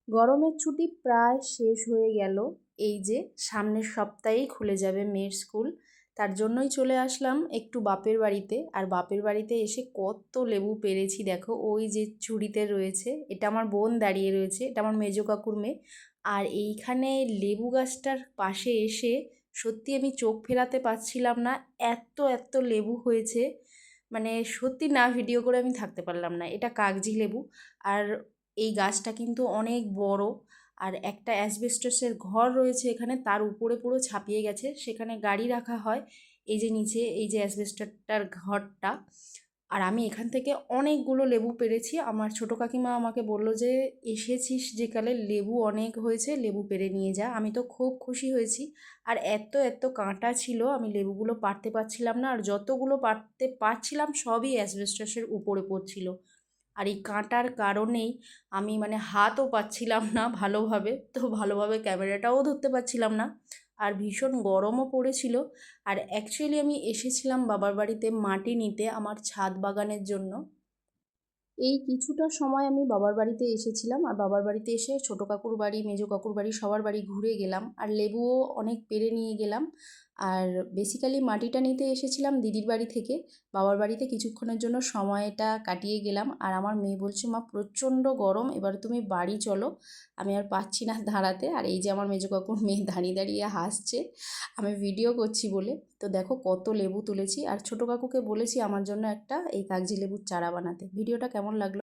গরমের ছুটি প্রায় শেষ হয়ে গেল। এই যে সামনের সপ্তাহেই খুলে যাবে মেয়ের স্কুল। তার জন্যই চলে আসলাম একটু বাপের বাড়িতে। আর বাপের বাড়িতে এসে কত লেবু পেড়েছি দেখো, ওই যে ঝুড়িতে রয়েছে। এটা আমার বোন দাঁড়িয়ে রয়েছে, এটা আমার মেজো কাকুর মেয়ে। আর এইখানে লেবু গাছটার পাশে এসে সত্যি আমি চোখ ফেরাতে পারছিলাম না, এত এত লেবু হয়েছে। মানে সত্যি না ভিডিও করে আমি থাকতে পারলাম না। এটা কাগজি লেবু। আর এই গাছটা কিন্তু অনেক বড়। আর একটা অ্যাসবেস্টসের ঘর রয়েছে এখানে, তার উপরে পুরো ছাপিয়ে গেছে, সেখানে গাড়ি রাখা হয়। এই যে নিচে এই যে অ্যাসবেস্টসটার ঘরটা। আর আমি এখান থেকে অনেকগুলো লেবু পেড়েছি। আমার ছোটো কাকিমা আমাকে বললো যে এসেছিস যেকালে, লেবু অনেক হয়েছে, লেবু পেড়ে নিয়ে যা। আমি তো খুব খুশি হয়েছি। আর এত এত কাঁটা ছিল, আমি লেবুগুলো পাড়তে পারছিলাম না। আর যতগুলো পাড়তে পারছিলাম সবই অ্যাসবেস্টসের উপরে পড়ছিল। আর এই কাঁটার কারণেই আমি মানে হাতও পাচ্ছিলাম না ভালোভাবে, তো ভালোভাবে ক্যামেরাটাও ধরতে পারছিলাম না। আর ভীষণ গরমও পড়েছিল। আর অ্যাকচুয়ালি আমি এসেছিলাম বাবার বাড়িতে মাটি নিতে আমার ছাদ বাগানের জন্য। এই কিছুটা সময় আমি বাবার বাড়িতে এসেছিলাম। আর বাবার বাড়িতে এসে ছোটো কাকুর বাড়ি, মেজো কাকুর বাড়ি, সবার বাড়ি ঘুরে গেলাম। আর লেবুও অনেক পেড়ে নিয়ে গেলাম। আর বেসিক্যালি মাটিটা নিতে এসেছিলাম দিদির বাড়ি থেকে। বাবার বাড়িতে কিছুক্ষণের জন্য সময়টা কাটিয়ে গেলাম। আর আমার মেয়ে বলছে, মা প্রচণ্ড গরম, এবার তুমি বাড়ি চলো, আমি আর পাচ্ছি না দাঁড়াতে। আর এই যে আমার মেজো কাকুর মেয়ে দাঁড়িয়ে দাঁড়িয়ে হাসছে আমি ভিডিও করছি বলে। তো দেখো কত লেবু তুলেছি। আর ছোটো কাকুকে বলেছি আমার জন্য একটা এই কাগজি লেবুর চারা বানাতে। ভিডিওটা কেমন লাগলো?